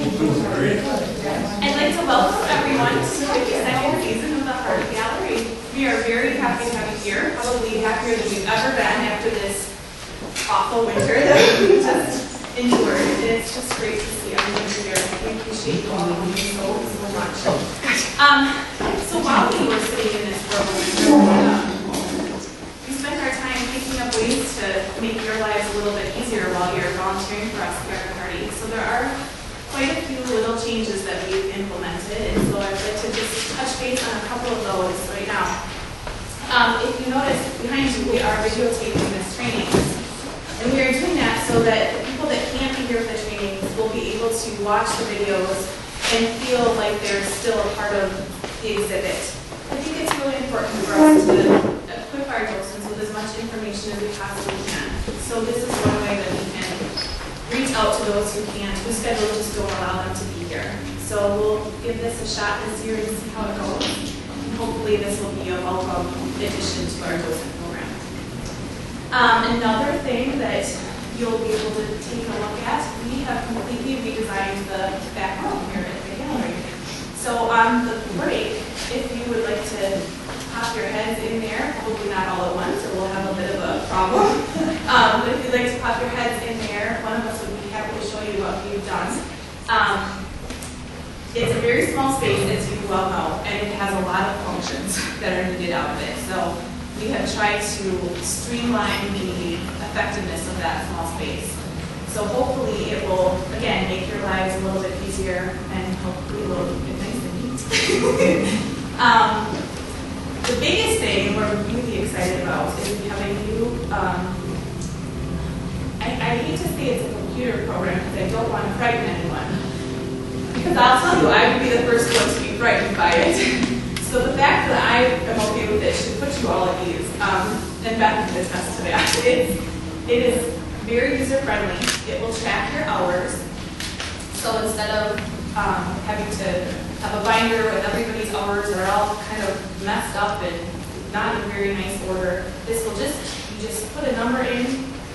I'd like to welcome everyone to the 52nd season of the Hardy Gallery. We are very happy to have you here, probably happier than we've ever been after this awful winter that we just endured. It's just great to see everyone here. We appreciate you all coming so much. So while we were sitting in this room, we spent our time thinking of ways to make your lives a little bit easier while you're volunteering for us here at Hardy. So there are quite a few little changes that we've implemented, and so I'd like to just touch base on a couple of those right now. If you notice behind you, we are videotaping this training, and we are doing that so that the people that can't be here for the trainings will be able to watch the videos and feel like they're still a part of the exhibit. I think it's really important for us to equip our docents with as much information as we possibly can. So this is one way that we can reach out to those who can't, whose schedules just don't allow them to be here. So we'll give this a shot this year and see how it goes. And hopefully this will be a welcome addition to our docent program. Another thing that you'll be able to take a look at, we have completely redesigned the background here at the gallery. So on the break, if you would like to pop your heads in there, probably not all at once, or we'll have a bit of a problem. But if you'd like to pop your heads in there, one of us would be happy to show you what we've done. It's a very small space, as you well know, and it has a lot of functions that are needed out of it. So we have tried to streamline the effectiveness of that small space. So hopefully it will, again, make your lives a little bit easier, and hopefully it will get nice and neat. The biggest thing we're really excited about is we have a new, I hate to say it's a computer program because I don't want to frighten anyone. Because I'll tell you, I would be the first one to be frightened by it. So the fact that I am okay with it should put you all at ease. And Beth can attest to that. It is very user-friendly. It will track your hours. So instead of having to have a binder with everybody's hours that are all kind of messed up and not in very nice order, this will you just put a number in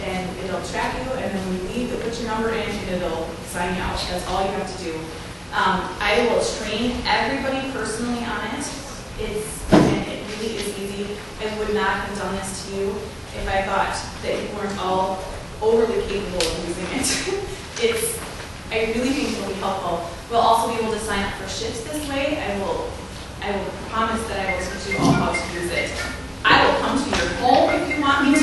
and it'll track you, and then when you leave, you'll put your number in and it'll sign you out. That's all you have to do. I will train everybody personally on it. And it really is easy. I would not have done this to you if I thought that you weren't all overly capable of using it. I really think it will be helpful. We'll also be able to sign up for shifts this way. I will promise that I will teach you all how to use it. I will come to your home if you want me to.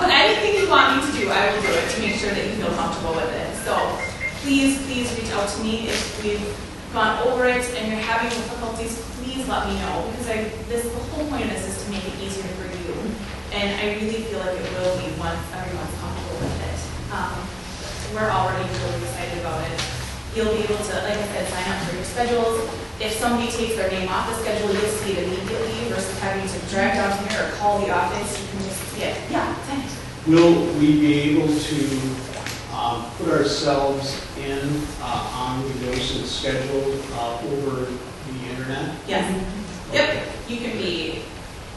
Anything you want me to do, I will do it to make sure that you feel comfortable with it. So please reach out to me if we've gone over it and you're having difficulties. Please let me know, because the whole point of this is to make it easier for you. And I really feel like it will be once everyone's comfortable with it. We're already really excited about it. You'll be able to, like I said, sign up for your schedules. If somebody takes their name off the schedule, you'll see it immediately versus having to drag down here or call the office. You can just see it. Yeah, thanks. Will we be able to put ourselves in on the docent schedule over the internet? Yes. Yep. You can be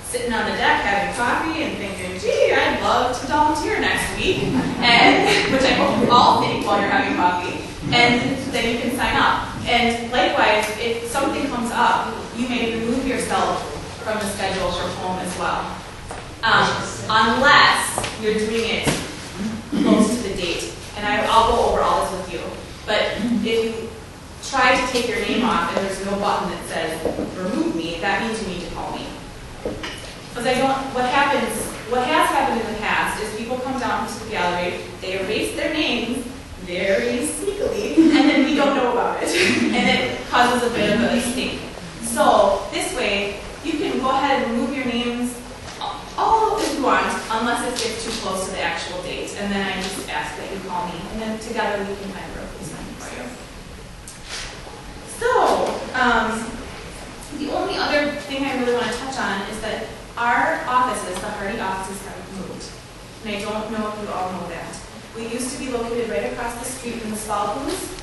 sitting on the deck having coffee and thinking, gee, I'd love to volunteer next week, and which I hope you all think while you're having coffee, and then you can sign up. And likewise, if something comes up, you may remove yourself from the schedule from home as well. Unless you're doing it close to the date. And I'll go over all this with you. But if you try to take your name off and there's no button that says remove me, that means you need to call me. Because what has happened in the past is people come down to the gallery, they erase their names very sneakily, and then we don't know about it. And it causes a bit of a stink. So this way, you can go ahead and remove your names all if you want, unless it gets too close to the actual date. And then I just ask that you call me, and then together we can find a replacement for you. So, the only other thing I really want to touch on is that our offices, the Hardy offices, have moved. And I don't know if you all know that. We used to be located right across the street from the Spalpools,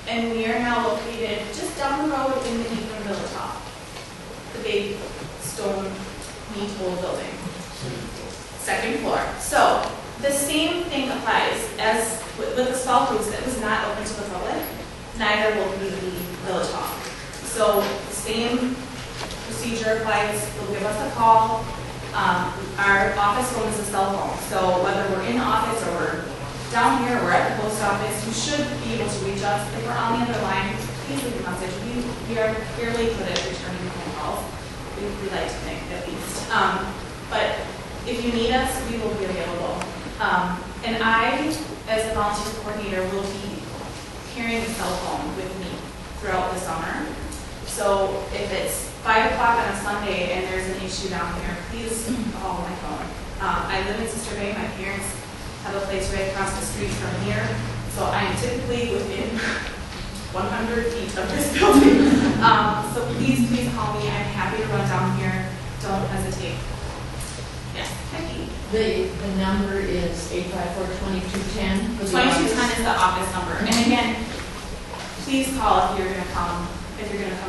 and we are now located just down the road in the Eastern Village Hall, the big stone neat old building. Second floor. So the same thing applies as with the Spalpools that was not open to the public, neither will be the village hall. So the same procedure applies. They'll give us a call. Our office phone is a cell phone, so whether we're in the office or we're down here or we're at the post office, you should be able to reach us. If we're on the other line, please leave a message. We are fairly good at returning phone calls. We like to think, at least. But if you need us, we will be available. And I, as a volunteer coordinator, will be carrying a cell phone with me throughout the summer. So if it's 5 o'clock on a Sunday and there's an issue down here, please call my phone. I live in Sister Bay. My parents have a place right across the street from here. So I am typically within 100 feet of this building. So please call me. I'm happy to run down here. Don't hesitate. Yes, Becky. The number is 854-2210. 2210 is the office number. And again, please call if you're going to come.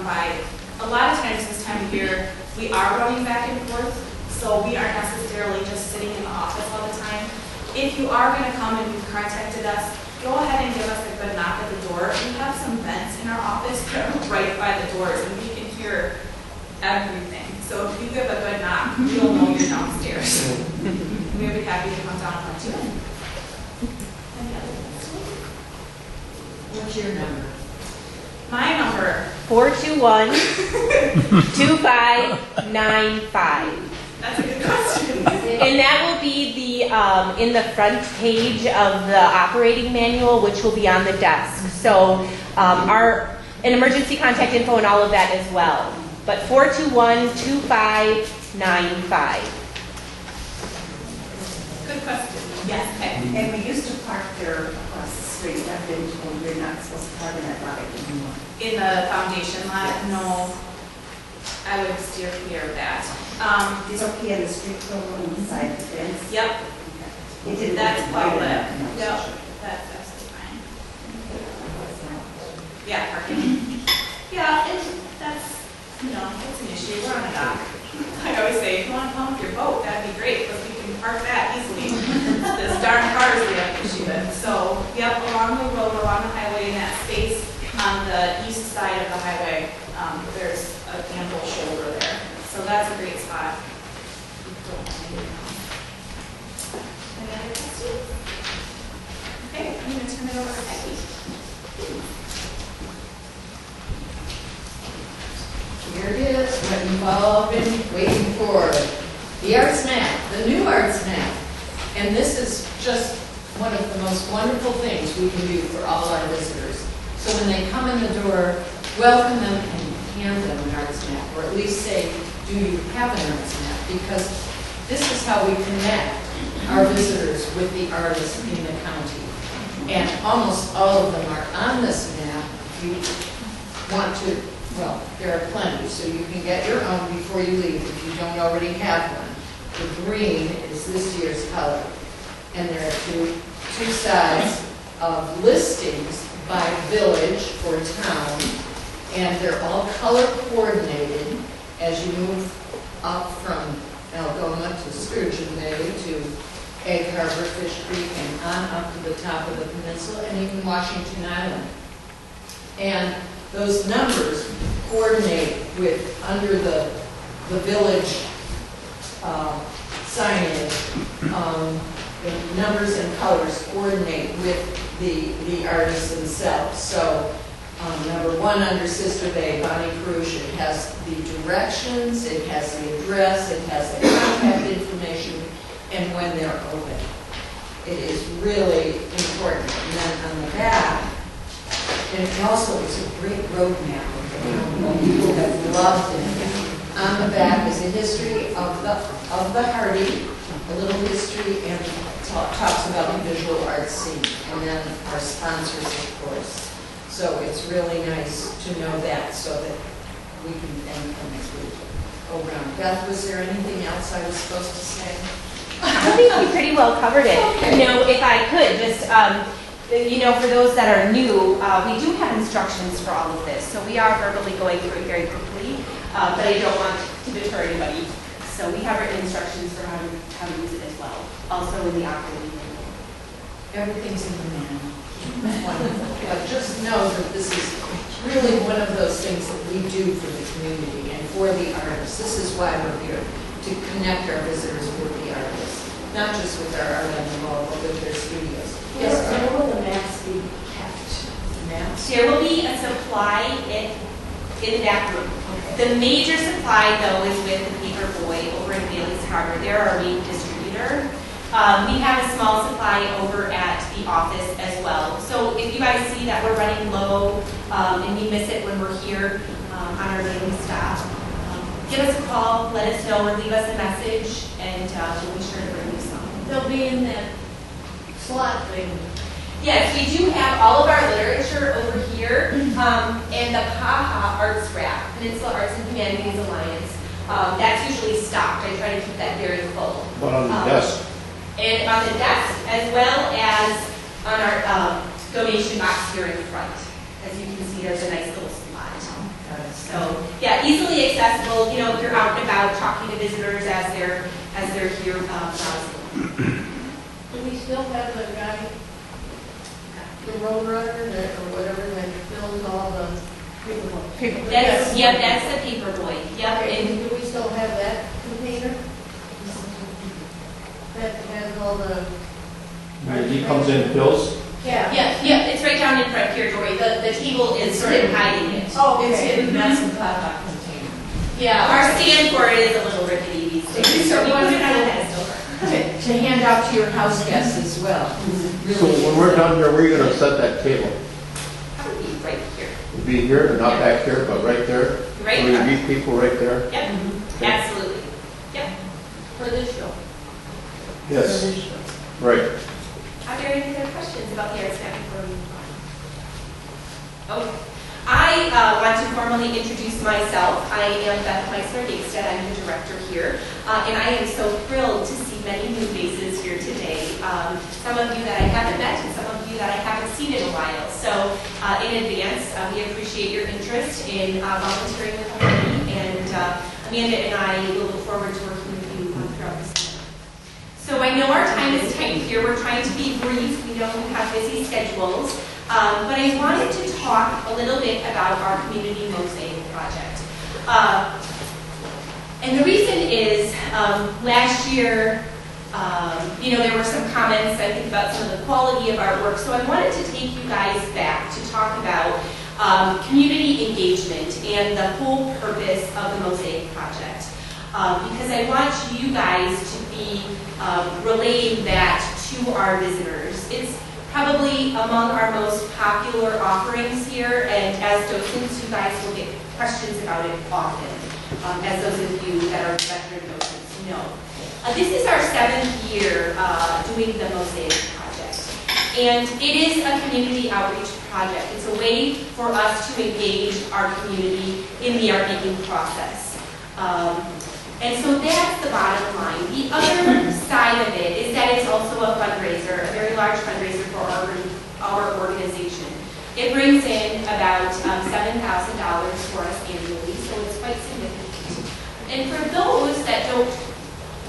By. A lot of times this time of year, we are running back and forth, so we aren't necessarily just sitting in the office all the time. If you are going to come and you've contacted us, go ahead and give us a good knock at the door. We have some vents in our office right by the doors, and we can hear everything. So if you give a good knock, we'll know you're downstairs. We'll be happy to come down and let you in. Any other questions? What's your number? My number. 421-2595. That's a good question. And that will be the in the front page of the operating manual, which will be on the desk. So an emergency contact info and all of that as well. But 421-2595. Good question. Yes. Okay. And we used to park there across the street. I've been told we're not supposed to park in that lot anymore. In the foundation lot, no, I would steer clear of that. It's okay in the street though, inside the fence? Yep, It didn't. that's public. Yep. Yep, that's absolutely fine. Yeah, parking. Yeah, that's, it's an issue. We're on a dock. I always say, if you want to come with your boat, that'd be great, because we can park that easily. This darn cars we have to issue with. So, yep, along the road, along the highway, in that space on the east side of the highway, there's a ample shoulder there. So that's a great spot. Any other questions? Okay, I'm going to turn it over to Becky. Here it is, what you've all been waiting for. The Art Snap, the new Art Snap. And this is just one of the most wonderful things we can do for all our visitors. So when they come in the door, welcome them and hand them an Art Snap, or at least say, do you have an Art Snap? Because this is how we connect our visitors with the artists in the county. And almost all of them are on this map. If you want to, well, there are plenty, so you can get your own before you leave if you don't already have one. The green is this year's color. And there are two sides of listings by village or town, and they're all color coordinated as you move up from Algoma to Sturgeon Bay to Egg Harbor, Fish Creek, and on up to the top of the peninsula, and even Washington Island. And those numbers coordinate with, under the village signage, the numbers and colors coordinate with the artists themselves. So number 1 under Sister Bay, Bonnie Crush, it has the directions, it has the address, it has the contact information, and when they're open. It is really important. And then on the back, and it also is a great road map. People have loved it. On the back is a history of the Hardy, a little history, and talks about the visual arts scene, and then our sponsors, of course. So it's really nice to know that, so that we can then come through. Oh, Brown. Beth, was there anything else I was supposed to say? I think you pretty well covered it. Okay. If I could, just, for those that are new, we do have instructions for all of this. So we are verbally going through it very quickly, but I don't want to deter anybody. So we have written instructions for how to use it as well, also in the operating manual. Everything's in the manual. wonderful. But just know that this is really one of those things that we do for the community and for the artists. This is why we're here, to connect our visitors with the artists, not just with our art on the wall, but with their studios. Yes, Where will the maps be kept? Maps? There will be a supply in that room. The major supply, though, is with the Paper Boy over in Bailey's Harbor. They're our main distributor. We have a small supply over at the office as well. So if you guys see that we're running low and we miss it when we're here on our daily stop, give us a call, let us know, or leave us a message, and we'll be sure to bring you some. They'll be in that slot thing. Yes, we do have all of our literature over here, and the PAHA Arts Wrap, Peninsula Arts and Humanities Alliance. That's usually stocked. I try to keep that very full. But on the desk. And on the desk, as well as on our donation box here in front. As you can see, there's a nice little spot. So, yeah, easily accessible. You know, if you're out and about talking to visitors as they're here browsing. Do we still have the guy, the road runner that, or whatever, that fills all the paperwork? That's the Paper Boy. Yep. Okay, And do we still have that container? That has all the... He comes in and fills. yeah, it's right down in front here, Dory. The table is sort of hiding it. Oh, It's okay. hidden, that's a pop-up container. Yeah, our stand for it is a little rickety these days. These are We put it on a wonderful. pedestal. To hand out to your house guests as well. So when we're done here, where are you gonna set that table? Probably right here. It'll be here, but not back here, but right there? Right So you there. meet people right there? Yep, absolutely. Yep. For this show. Yes, For this show. right. Are there any other questions about the arts map before we move on? Okay. I want to formally introduce myself. I am Beth Meissner-Gagstead. I'm the director here. And I am so thrilled to see many new faces here today. Some of you that I haven't met and some of you that I haven't seen in a while. So in advance, we appreciate your interest in volunteering with the company. And Amanda and I will look forward to working with you throughout this year. So I know our time is tight here. We're trying to be brief. We don't have busy schedules. But I wanted to talk a little bit about our community mosaic project. And the reason is, last year, there were some comments, I think, about some of the quality of our work. So I wanted to take you guys back to talk about community engagement and the whole purpose of the Mosaic Project. Because I want you guys to be relaying that to our visitors. It's probably among our most popular offerings here, and as docents, you guys will get questions about it often, as those of you that are veteran docents know. This is our 7th year doing the Mosaic Project, and it is a community outreach project. It's a way for us to engage our community in the art-making process. And so that's the bottom line. The other side of it is that it's also a fundraiser, a very large fundraiser for our organization. It brings in about $7,000 for us annually, so it's quite significant. And for those that don't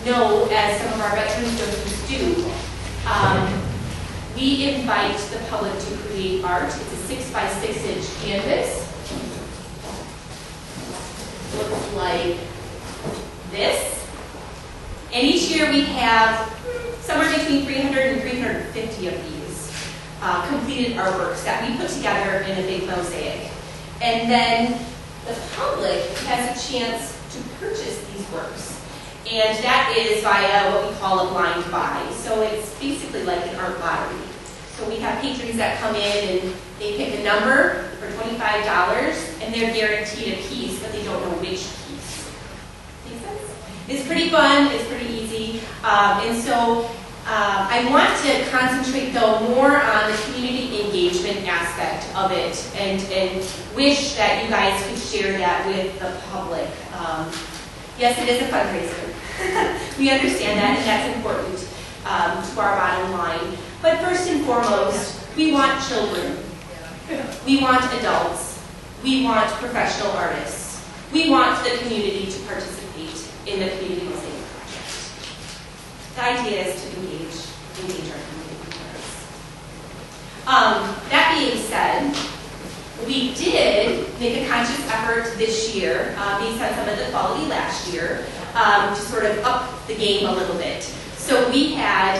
know, as some of our veterans docents do, we invite the public to create art. It's a 6x6-inch canvas. Looks like this. And each year we have somewhere between 300 and 350 of these completed artworks that we put together in a big mosaic. And then the public has a chance to purchase these works. And that is via what we call a blind buy. So it's basically like an art lottery. So we have patrons that come in and they pick a number for $25 and they're guaranteed a piece, but they don't know which piece. Make sense? It's pretty fun, it's pretty easy. And so I want to concentrate though more on the community engagement aspect of it and wish that you guys could share that with the public. Yes, it is a fundraiser. We understand that, and that's important to our bottom line. But first and foremost, we want children. We want adults. We want professional artists. We want the community to participate in the Community Mosaic Project. The idea is to engage our community members. That being said, we did make a conscious effort this year, based on some of the quality last year, to sort of up the game a little bit. So we had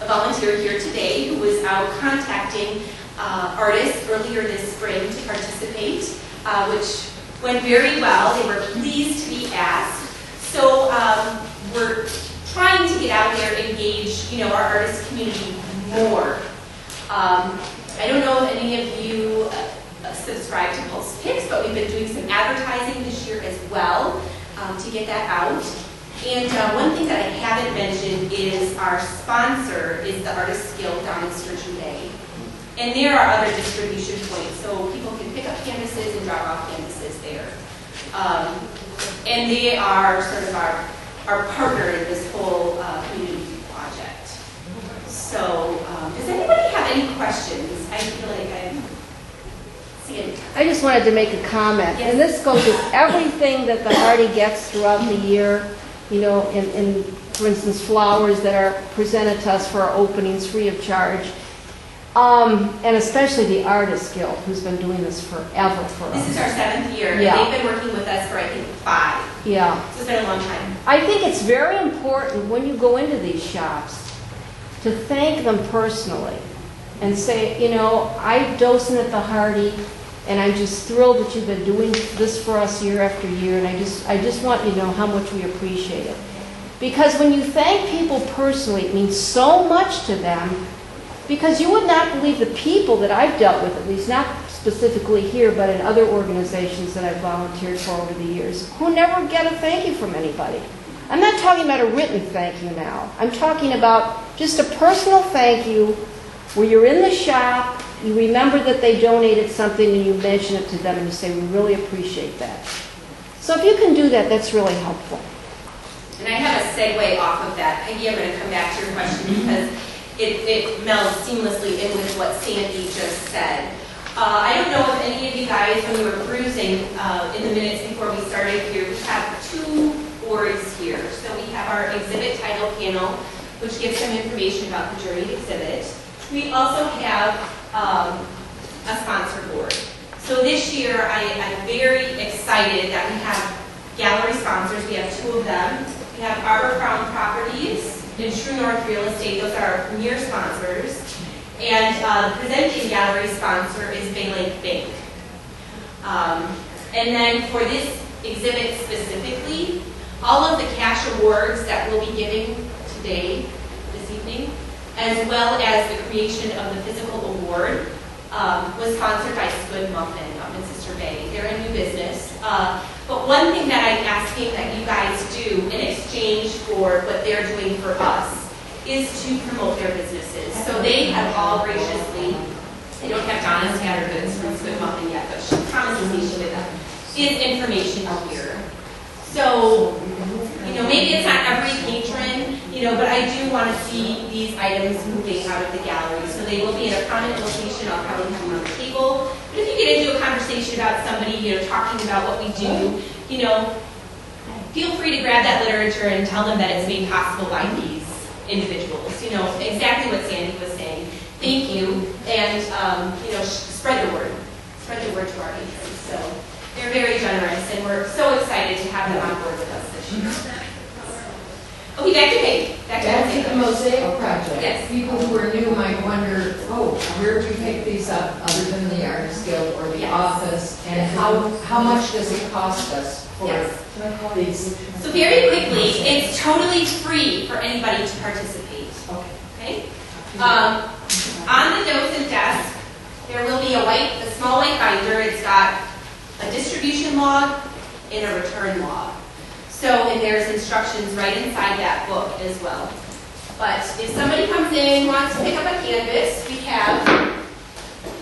a volunteer here today who was out contacting artists earlier this spring to participate, which went very well. They were pleased to be asked. So we're trying to get out there and engage, our artist community more. I don't know if any of you subscribe to Pulse Picks, but we've been doing some advertising this year as well to get that out. And one thing that I haven't mentioned is our sponsor is the Artists Guild down in Sturgeon Bay. And there are other distribution points, so people can pick up canvases and drop off canvases there. And they are sort of our partner in this whole community project. So, does anybody have any questions? I feel like I'm seeing. I just wanted to make a comment, Yes. and this goes with everything that the Hardy gets throughout the year, in, for instance, flowers that are presented to us for our openings free of charge, and especially the Artists Guild, who's been doing this forever for us. This is our 7th year. Yeah. They've been working with us for, I think, 5. Yeah. So it's been a long time. I think it's very important when you go into these shops to thank them personally and say, I docent at the Hardy, and I'm just thrilled that you've been doing this for us year after year, and I just want you to know how much we appreciate it. Because when you thank people personally, it means so much to them, because you would not believe the people that I've dealt with, at least not specifically here, but in other organizations that I've volunteered for over the years, who never get a thank you from anybody. I'm not talking about a written thank you now. I'm talking about just a personal thank you where you're in the shop, you remember that they donated something and you mention it to them and you say, we really appreciate that. So if you can do that, that's really helpful. And I have a segue off of that. Peggy, I'm going to come back to your question because it melds seamlessly in with what Sandy just said. I don't know if any of you guys, when we were cruising in the minutes before we started here, we have 2 boards here. So we have our exhibit title panel, which gives some information about the jury exhibit. We also have a sponsor board. So this year, I'm very excited that we have gallery sponsors. We have 2 of them. We have Arbor Crown Properties and True North Real Estate. Those are our premier sponsors. And the presenting gallery sponsor is Bay Lake Bank. And then for this exhibit specifically, all of the cash awards that we'll be giving today, this evening, as well as the creation of the physical award, was sponsored by Squid Muffin up in Sister Bay. They're a new business. But one thing that I'm asking that you guys do in exchange for what they're doing for us is to promote their businesses. So they have all graciously, they don't have Donna's Scattered Goods from Squid Muffin yet, but she promises me she did that, is information out here. So, maybe it's not every patron, but I do want to see these items moving out of the gallery. So they will be in a prominent location. I'll probably have them on the table. But if you get into a conversation about somebody, talking about what we do, feel free to grab that literature and tell them that it's made possible by these individuals. Exactly what Sandy was saying. Thank you. And, spread the word. Spread the word to our patrons. So they're very generous, and we're so excited to have them on board with us this year. Okay, back to Peggy. Back to the Mosaic Project. Yes. People who are new might wonder, where do we pick these up other than the Artist Guild or the Yes. office? And how much does it cost us for Yes. these? So very quickly, it's totally free for anybody to participate. Okay? On the docent desk, there will be a small white binder. It's got a distribution log and a return log. And there's instructions right inside that book as well. But if somebody comes in and wants to pick up a canvas, we have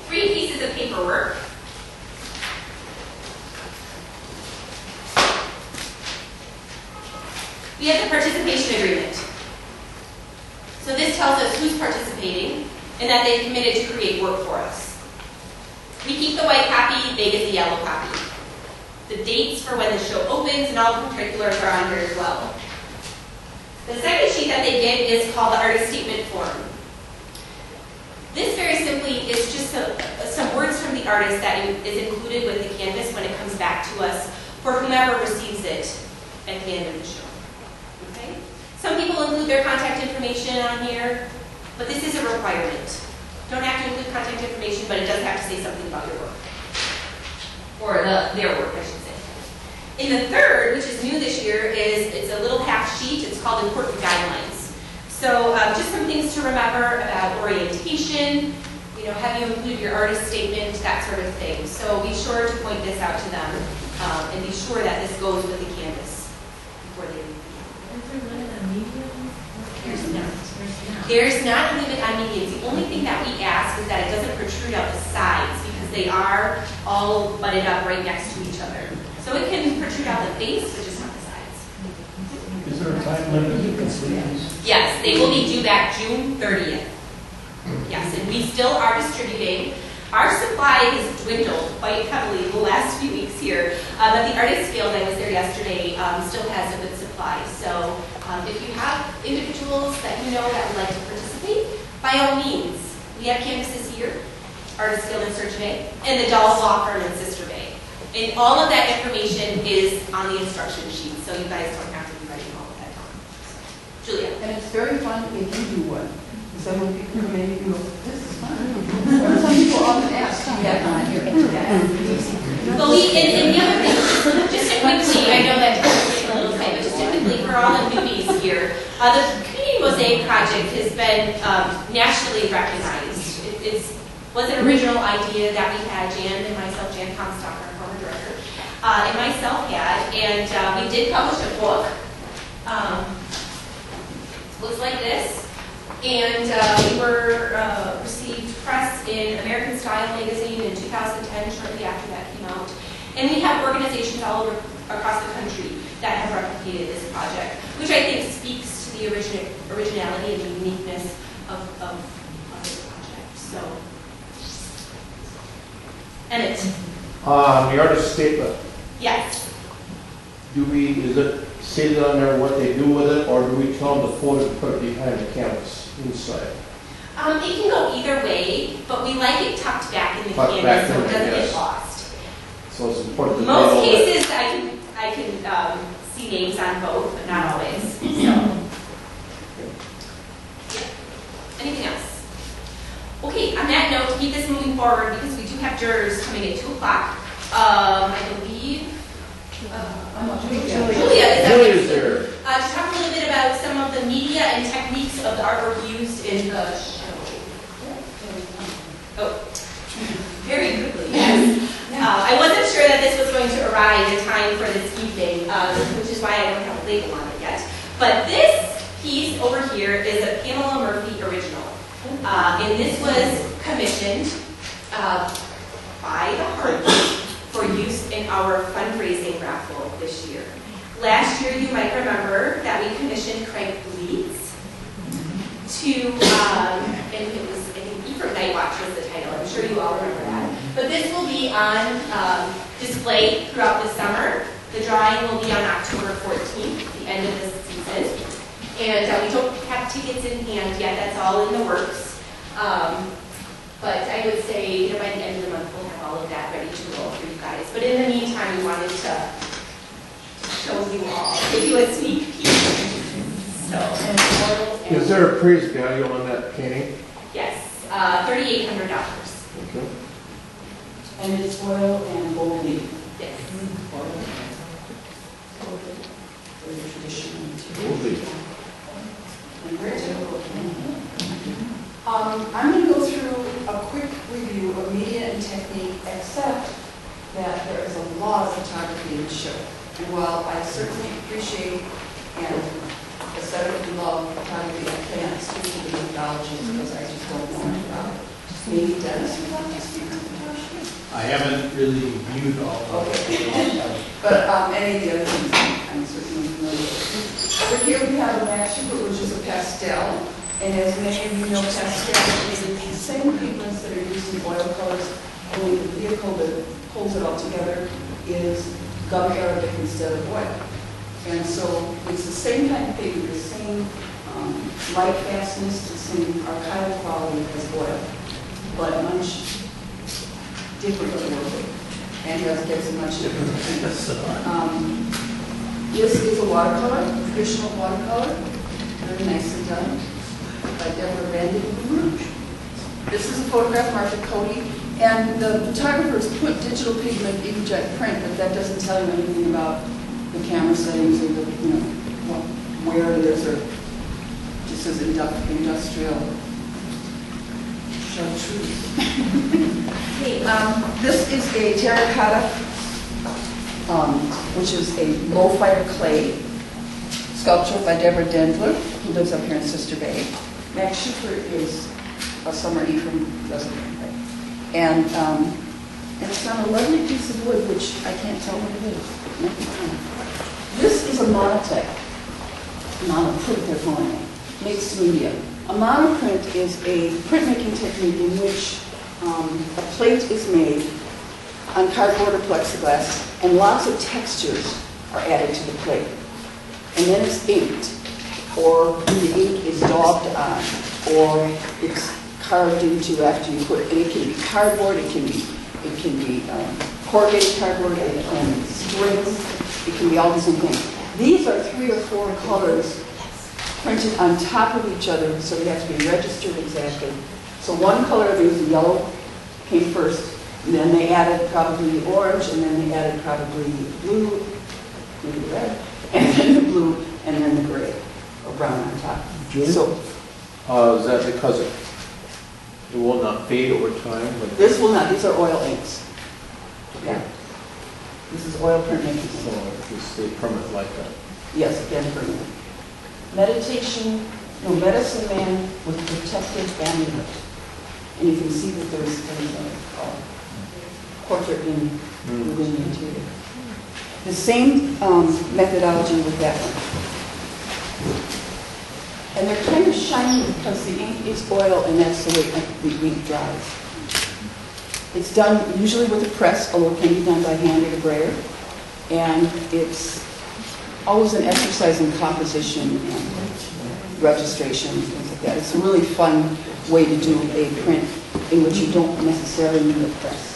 3 pieces of paperwork. We have the participation agreement. So this tells us who's participating and that they committed to create work for us. We keep the white copy, they get the yellow copy. The dates for when the show opens and all the particulars are on here as well. The second sheet that they get is called the artist statement form. This very simply just some words from the artist that is included with the canvas when it comes back to us for whomever receives it at the end of the show. Okay? Some people include their contact information on here, but this is a requirement. Don't have to include contact information, but it does have to say something about your work. Or their work, I should say. In the third, which is new this year, it's a little half sheet. It's called Important Guidelines. So just some things to remember about orientation, have you included your artist statement, that sort of thing. So be sure to point this out to them and be sure that this goes with the canvas before they leave. Is there a limit on media? There's not. There's not a limit on medians. The only thing that we ask is that it doesn't protrude out the sides because they are all butted up right next to each other. So it can protrude out the face, but just not the sides. Is there a time limit to complete these? Yes, they will be due back June 30th. Yes, and we still are distributing. Our supply has dwindled quite heavily the last few weeks here, but the Artist Guild, I was there yesterday, still has a good supply. So if you have individuals that you know that would like to participate, by all means, we have canvases here, Artist Guild in Surgeon Bay, and the Dolls Law Firm in Sister Bay. And all of that information is on the instruction sheet, so you guys don't have to be writing all of that down. Julia. And it's very fun if you do one. So when people come in, you go, this is fun. Some people often ask, do you have one here? Well, and the other thing, just quickly, I know that it's a little tight, but just quickly for all the newbies here, the Community Mosaic Project has been nationally recognized. It was an original idea that we had, Jan and myself, Jan Comstock, our former director, and myself had, and we did publish a book. Looks like this. And we received press in American Style magazine in 2010, shortly after that came out. And we have organizations all over across the country that have replicated this project, which I think speaks to the originality and the uniqueness of this project. So, Emmett. The artist statement, Yes. is it stated on there what they do with it, or do we tell them to fold it and put it behind the canvas inside? It can go either way, but we like it tucked back in the Tucked back canvas so in it there, doesn't yes. get lost. So it's important to Most know that. cases, I can see names on both, but not always. So, yeah. Anything else? Okay. On that note, to keep this moving forward, because we do have jurors coming at 2 o'clock. I believe Julia Julia's there. to talk a little bit about some of the media and techniques of the artwork used in the show. Oh, very quickly, yes. I wasn't sure that this was going to arrive in time for this evening, which is why I don't have a label on it yet. But this piece over here is a Pamela Murphy original. And this was commissioned by the Hardy for use in our fundraising raffle this year. Last year, you might remember that we commissioned Craig Leeds to, and it was, I think, Ephraim Night Watch was the title. I'm sure you all remember that. But this will be on display throughout the summer. The drawing will be on October 14th, the end of this season. And we don't have tickets in hand yet. That's all in the works. But I would say, by the end of the month, we'll have all of that ready to roll for you guys. But in the meantime, we wanted to show you all, give you a sneak peek. So, Is there a appraised value on that painting? yes, $3,800. Okay. And it's oil and gold leaf. Yes. Very traditional. Lovely. And very typical. I'm going to go through a quick review of media and technique, except that there is a lot of photography in the show. And while I certainly appreciate and aesthetically love photography, I can't speak to the methodology because I just don't know much about it. Maybe Dennis would like to speak to photography? I haven't really viewed all of it. But any of the other things I'm certainly familiar with. Over here we have a match, which is a pastel. And as many of you know, pastel is the same pigments that are used in oil colors, only the vehicle that holds it all together is gum arabic instead of oil. And so it's the same kind of pigment, the same light fastness, the same archival quality as oil, but much different work, and does get some much different things. This is a watercolor, traditional watercolor, very nicely done by Deborah Van Rouge. This is a photograph marked at Cody, and the photographers put digital pigment inkjet print, but that doesn't tell you anything about the camera settings or the, where it is, or just says industrial chartreuse. This is a terracotta, which is a low-fire clay sculpture by Deborah Dendler, who lives up here in Sister Bay. Max Schufer is a summer Ephraim resident. And it's on a lovely piece of wood, which I can't tell what it is. This is a monotype. Monoprint, they're calling it. Mixed media. A monoprint is a printmaking technique in which a plate is made on cardboard or plexiglass, and lots of textures are added to the plate. And then it's inked, or the ink is daubed on, or it's carved into after you put it. And it can be cardboard, it can be corrugated cardboard, it can be strings, it can be all these different things. These are 3 or 4 colors printed on top of each other, so they have to be registered exactly. So one color, there's the yellow, came first, and then they added probably the orange, and then they added probably the blue, maybe the red, and then the blue, and then the gray, or brown on top. Julie? So Is that because it will not fade over time? this will not, these are oil inks. Yeah. This is oil printmaking. So it's stay permanent like that. Yes, again, permanent. Medicine man with protective amulet. And you can see that there's a portrait within the interior. The same methodology with that one. And they're kind of shiny because the ink is oil, and that's the way the ink dries. It's done usually with a press, although it can be done by hand or a brayer. And it's always an exercise in composition and registration and things like that. It's a really fun way to do a print in which you don't necessarily need a press.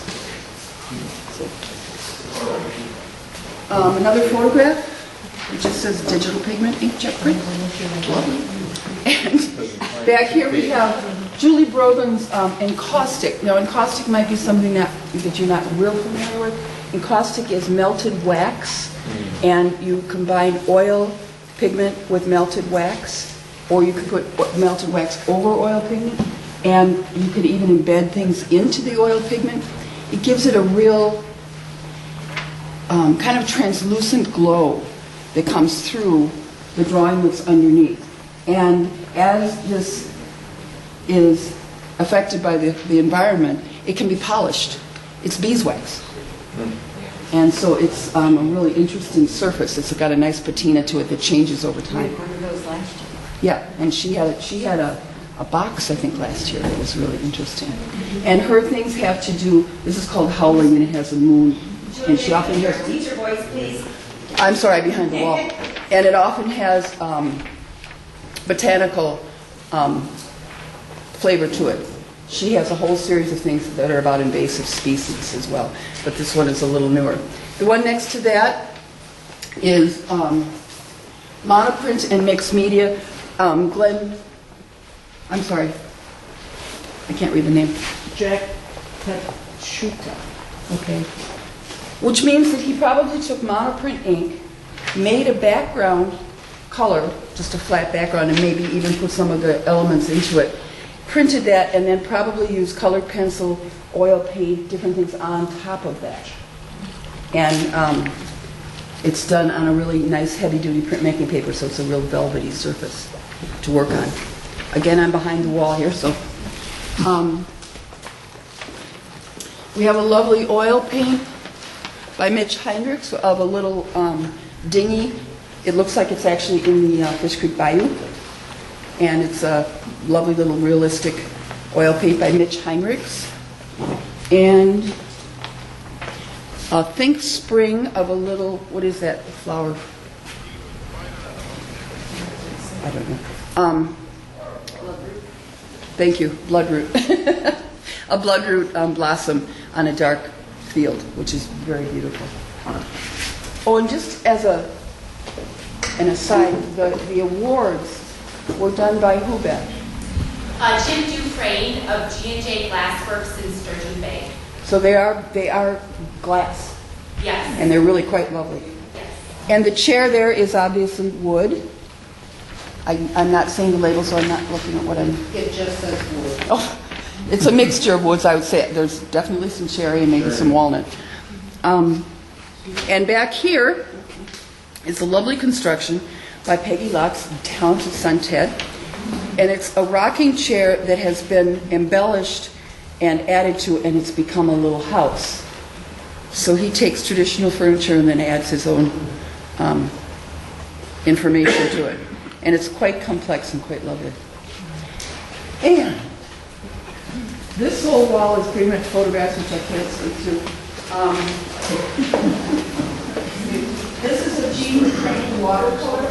Another photograph, it just says digital pigment inkjet print. Lovely. And back here we have Julie Brogan's encaustic. Now encaustic might be something that you're not real familiar with. Encaustic is melted wax, and you combine oil pigment with melted wax, or you could put melted wax over oil pigment, and you could even embed things into the oil pigment. It gives it a real kind of translucent glow that comes through the drawing that's underneath. And as this is affected by the environment, it can be polished. It's beeswax. And so it's a really interesting surface. It's got a nice patina to it that changes over time. One of those last year. Yeah, and she had a box, I think, last year. It was really interesting. And her things have to do, this is called Howling, and it has a moon. And she often has... Teacher voice, please. I'm sorry, behind the wall. And it often has botanical flavor to it. She has a whole series of things that are about invasive species as well, but this one is a little newer. The one next to that is monoprint and mixed media. Glenn, I'm sorry, I can't read the name. Jack Pachuca. Okay. Which means that he probably took monoprint ink, made a background color, just a flat background, and maybe even put some of the elements into it, printed that, and then probably used colored pencil, oil paint, different things on top of that. And it's done on a really nice heavy-duty printmaking paper, so it's a real velvety surface to work on. Again, I'm behind the wall here, so... we have a lovely oil paint by Mitch Heinrichs of a little dinghy. It looks like it's actually in the Fish Creek Bayou. And it's a lovely little realistic oil paint by Mitch Heinrichs. And a Think Spring of a little, what is that flower? I don't know. Thank you, bloodroot. A bloodroot blossom on a dark field, which is very beautiful. Oh, and just as an aside, the awards were done by who, Beth? Jim Dufresne of G&J Glassworks in Sturgeon Bay. So they are glass, Yes. and they're really quite lovely. Yes. And the chair there is obviously wood. I'm not seeing the label, so I'm not looking at what I'm... It just says wood. Oh, it's a mixture of woods, I would say. There's definitely some cherry and maybe some walnut. And back here is a lovely construction by Peggy Locke's talented son, Ted. And it's a rocking chair that has been embellished and added to, and it's become a little house. So he takes traditional furniture and then adds his own information to it. And it's quite complex and quite lovely. And this whole wall is pretty much photographs, which I can't speak to. This is a Gene Crane watercolor.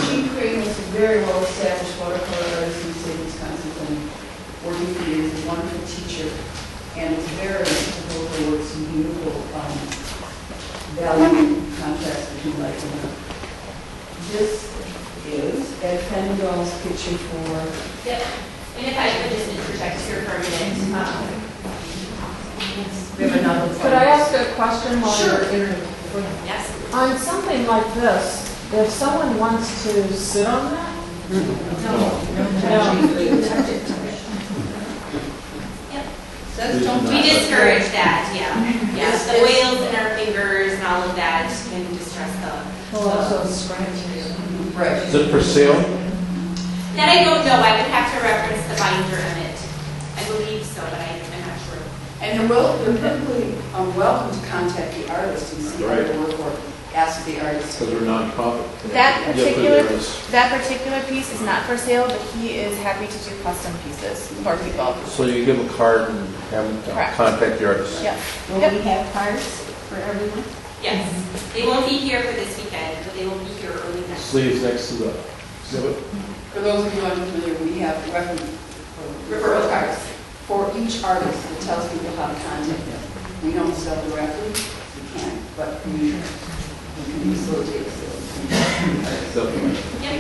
Gene Crane is a very well-established watercolor artist in the state of Wisconsin, and working for years. He's a wonderful teacher, and it's very difficult to work some beautiful value contrast between light and dark. This is Ed Fendahl's picture for... Yep. And if I could just interject here for a minute. We have another one. Could I ask a question while Sure. you're in? Yes. On something like this, if someone wants to sit on that? Yep. We discourage that, yeah. Yeah, the oils in our fingers and all of that can distress the... Right. Is it for sale? That I don't know, I would have to reference the binder of it. I believe so, but I'm not sure. And they're perfectly welcome to contact the artist and see Right. how they work or ask the artist. Because we're nonprofit. That Yeah, but particular, there is- that particular piece is not for sale, but he is happy to do custom pieces for people. So you give a card and have them Correct. contact the artist? Yep. Will Yep. we have cards for everyone? Yes, they won't be here for this weekend, but they will be here early next. Sleeves next to the exhibit? For those of you unfamiliar, we have referral cards for each artist that tells people how to contact them. We don't sell directly, we can't, but we can facilitate sales. Yep.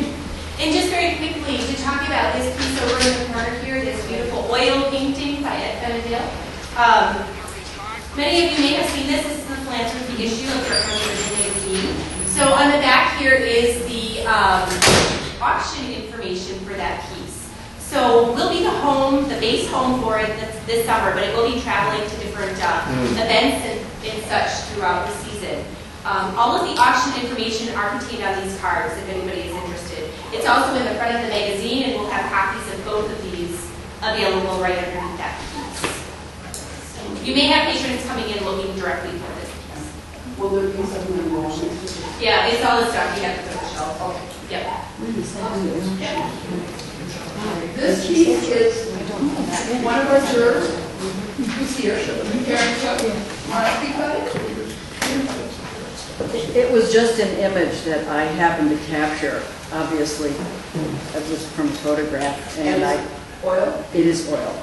And just very quickly, to talk about this piece over in the corner here, this beautiful oil painting by Ed Fendahl. Many of you may have seen this. This is the philanthropy issue of the magazine. So on the back here is the auction information for that piece. So we'll be the base home for it this summer, but it will be traveling to different events and such throughout the season. All of the auction information are contained on these cards if anybody is interested. It's also in the front of the magazine, and we'll have copies of both of these available right underneath that piece. So you may have patrons coming in looking directly for this piece. Will there be something in the wall? Yeah, it's all the stuff you have to put on the shelf. Okay. Yep. This piece is one of our jurors who's here. Karen Chuck, want to speak about it? It was just an image that I happened to capture. Obviously, it was from a photograph, and Oil? it is oil.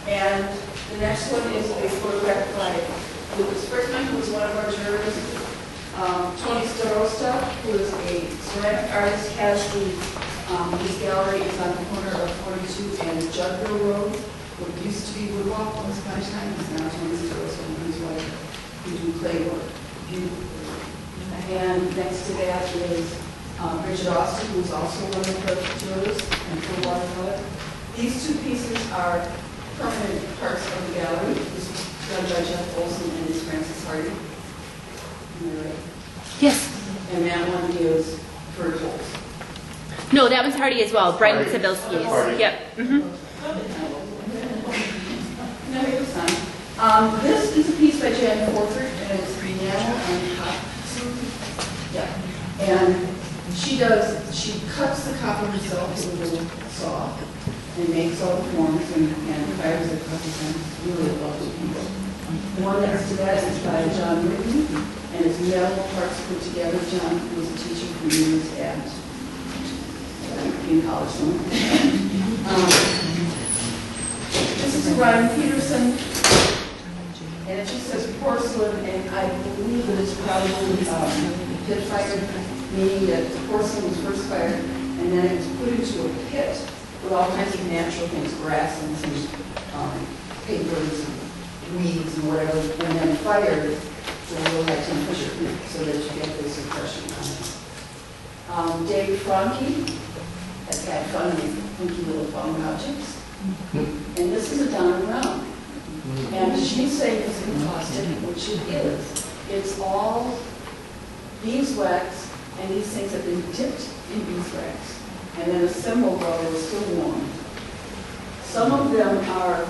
And the next one is a photograph by Lucas Frickman, who is one of our jurors. Tony Starosta, who is a ceramic artist, has his gallery is on the corner of 42 and Judville Road. What used to be Woodwalk once upon a time is now Tony Starosta and his wife, who do clay work. Beautiful. And next to that is Richard Austin, who is also one of the jurors and for watercolor. These two pieces are permanent parts of the gallery. This was done by Jeff Olson and his Francis Hardy. Am I right? Yes. And that one is Kurt Holtz. No, that one's Hardy as well. Brendan Hardy. Sabilski's. Hardy. Yep. Mm-hmm. This is a piece by Jan Forford, and it's enamel and hot. Yeah. And she cuts the copper herself with a little saw and makes all the forms and fires the copies and really lovely piece. The one next to that is by John Rickey, and it's metal parts put together. John was a teacher for years at in college. This is a to Ryan Peterson, and it just says porcelain, and I believe that it's probably pit fired, meaning that the porcelain was first fired, and then it was put into a pit with all kinds of natural things, grass and some papers and weeds and whatever, and then fired to a low high temperature so that you get this impression on it. Dave Franke has had fun with funky little found objects. And this is a Donna Brown. And she's saying it's caustic, which it is. It's all beeswax, and these things have been dipped in beeswax. And then assembled while they were still warm. Some of them are,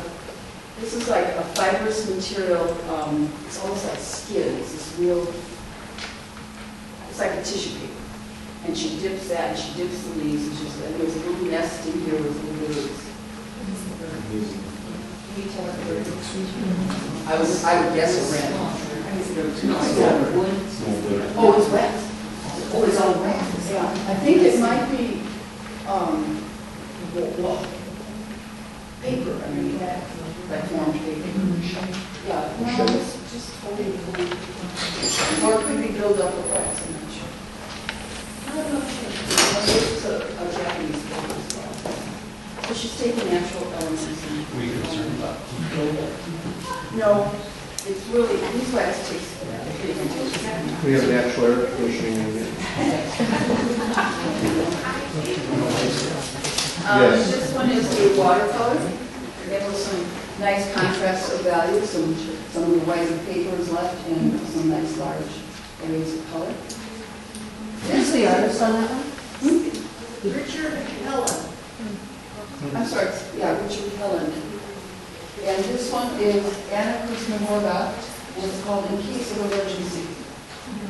this is like a fibrous material, it's almost like skin. It's this real, it's like a tissue paper. And she dips that, and she dips the leaves, and there's a little nest in here with little birds. Can you tell what the bird is? I would guess a wren. Oh, it's wet. Oh, it's all wet. Yeah. I think it might be paper, I mean, like formed paper. Yeah, no, it's just totally, or it could be built up with wax, I'm not sure. I'm not sure. This is a Japanese book as well. So she's taking natural elements and... Were you concerned about? No, it's really, beeswax takes big intention. We have natural air conditioning in it. This one is a watercolor. There was some nice contrasts of values, some of the white paper is left, and some nice large areas of color. Who's the artist on that one? Richard Helen. I'm sorry, yeah, Richard Helen. And this one is Anna Krishnamurthy, and it's called In Case of Emergency.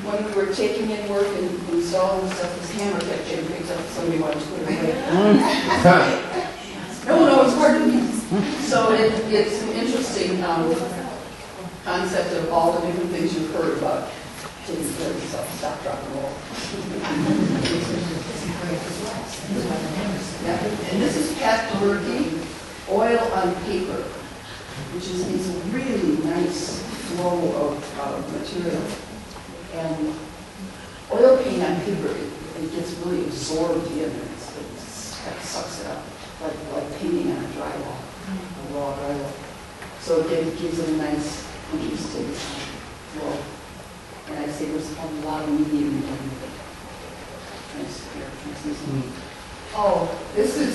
When we were taking in work and installing stuff, this hammer kept getting picked up, somebody wanted to put it away. No, it's hard to beat. So it's an interesting concept of all the different things you've heard about taking care of yourself, stop, drop, and roll. Yeah. And this is Pat Berkey, oil on paper, which is these really nice flow of material. And oil paint on paper, it gets really absorbed in, it sucks it up, like painting on a drywall, a raw drywall. So it gives it a nice, interesting flow. And I say there's a lot of medium in it. Oh, this is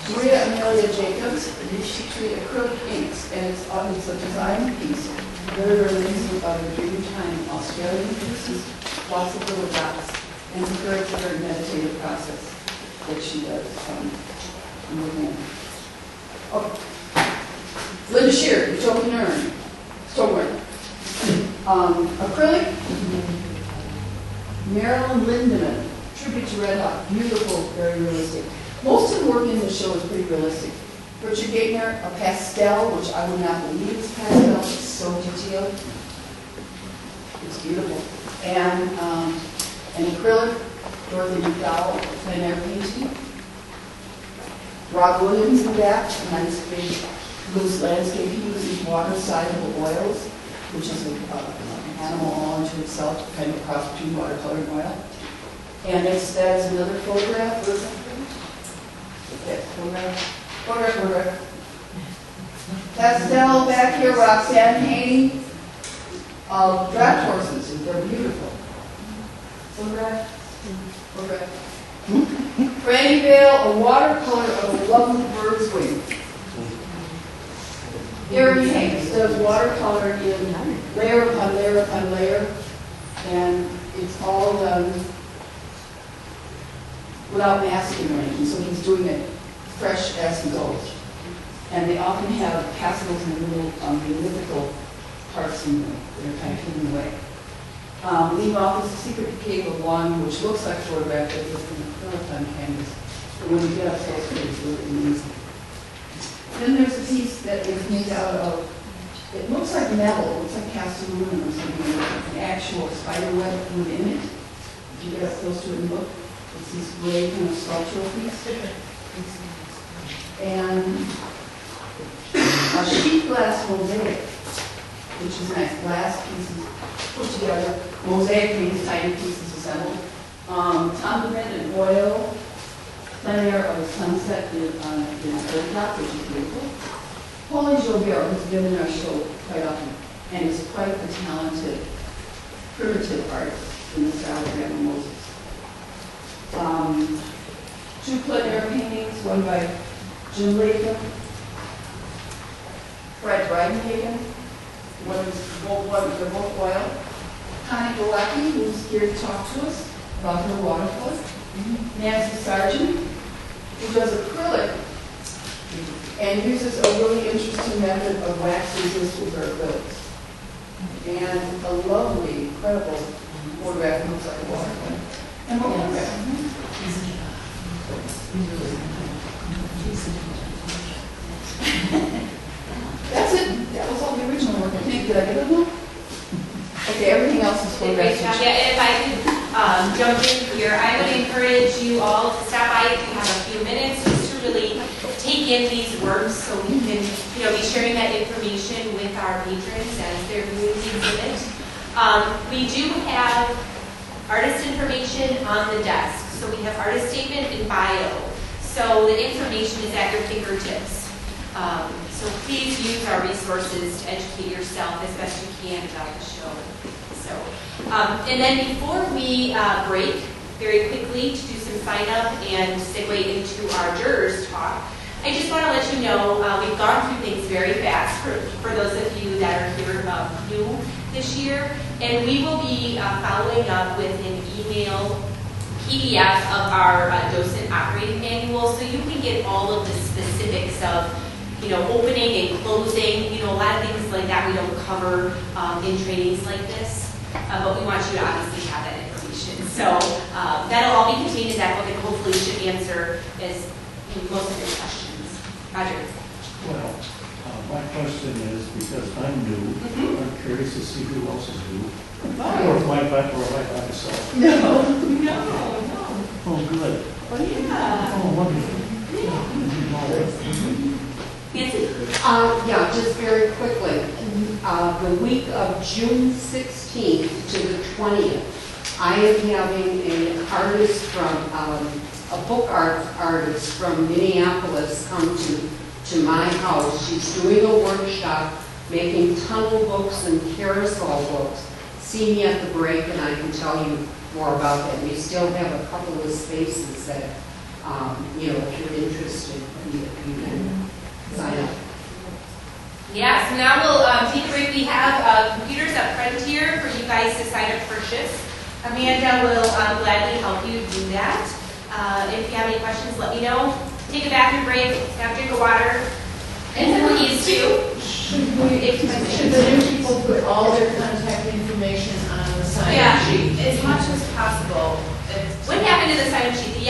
Maria Amelia Jacobs. She created acrylic inks, and it's a design piece. Very reminiscent of the Dreamtime Australian pieces, lots of little dots, and it's a very meditative process that she does in the hand. Oh, Linda Shear, the Token Urn, Stoneware. Acrylic, Marilyn Lindemann, tribute to Red Hot, beautiful, very realistic. Most of the work in the show is pretty realistic. Richard Gaitner, a pastel, which I would not believe is pastel, it's so detailed. It's beautiful. And an acrylic, Dorothy McDowell, plein air painting. Rob Williams in that, a nice big loose landscape. He uses water-soluble oils, which is an animal all unto itself, kind of cross between watercolor and oil. And that's another photograph. Where's that? Photograph. Pastel back here, Roxanne painting of draft horses. They're beautiful. Photograph. Franny Vale, a watercolor of a lovely bird's wing. Erin Hanks does watercolor in layer upon layer upon layer, and it's all done without masking or anything, so he's doing it fresh as he goes. And they often have castles in the little mythical parts in them that are kind of hidden away. Leave off is the secret cave of one, which looks like a photograph that is in the acrylic on canvas. But when you get up close, it's really amazing. Then there's a piece that is made out of, it looks like metal, it looks like cast aluminum or something, with an actual spider web within it. If you get up close to it and look, it's this gray kind of sculptural piece. And A sheet glass mosaic, which is nice, glass pieces put together. Mosaic means tiny pieces assembled. Tomberman and oil, plein air of sunset in Oldtop, which is beautiful. Pauline Jobert, who's been in our show quite often, and is quite a talented primitive artist in the style of Grandma Moses. Two plein air paintings, one by Jim Latham, Fred Breidenhagen, they're both oil. Connie Golacki, who's here to talk to us about her watercolor. Nancy Sargent, who does acrylic and uses a really interesting method of wax resist with her acrylics. And a lovely, incredible photograph that looks like a watercolor. And more photograph. That's it. That was all the original work. I think, did I get it all? Okay, everything else is Great photographed. job. Yeah, if I could jump in here, I would encourage you all to stop by if you have a few minutes, just to really take in these works so we can, be sharing that information with our patrons as they're viewing the exhibit. We do have artist information on the desk. So we have artist statement and bio. So the information is at your fingertips. So please use our resources to educate yourself as best you can about the show. So, and then before we break, very quickly to do some sign up and segue into our jurors talk, I just want to let you know we've gone through things very fast for those of you that are here new this year, and we will be following up with an email PDF of our docent operating manual, so you can get all of the specifics of opening and closing, a lot of things like that we don't cover in trainings like this, but we want you to obviously have that information. So that'll all be contained in that book and hopefully should answer most of your questions. Roger. Well, my question is, because I'm new, I'm curious to see who else is new. Or if my myself. No. Oh, good. Yeah. Oh, wonderful. Nancy? Yeah, just very quickly. The week of June 16th to the 20th, I am having an artist from, a book art artist from Minneapolis come to my house. She's doing a workshop making tunnel books and carousel books. See me at the break and I can tell you more about that. We still have a couple of spaces that, if you're interested, you can sign up. Yeah, so now we'll take a break. We have computers up front here for you guys to sign up for shifts. Amanda will gladly help you do that. If you have any questions, let me know. Take a bathroom break, have a drink of water, and please too. Should the new people put all their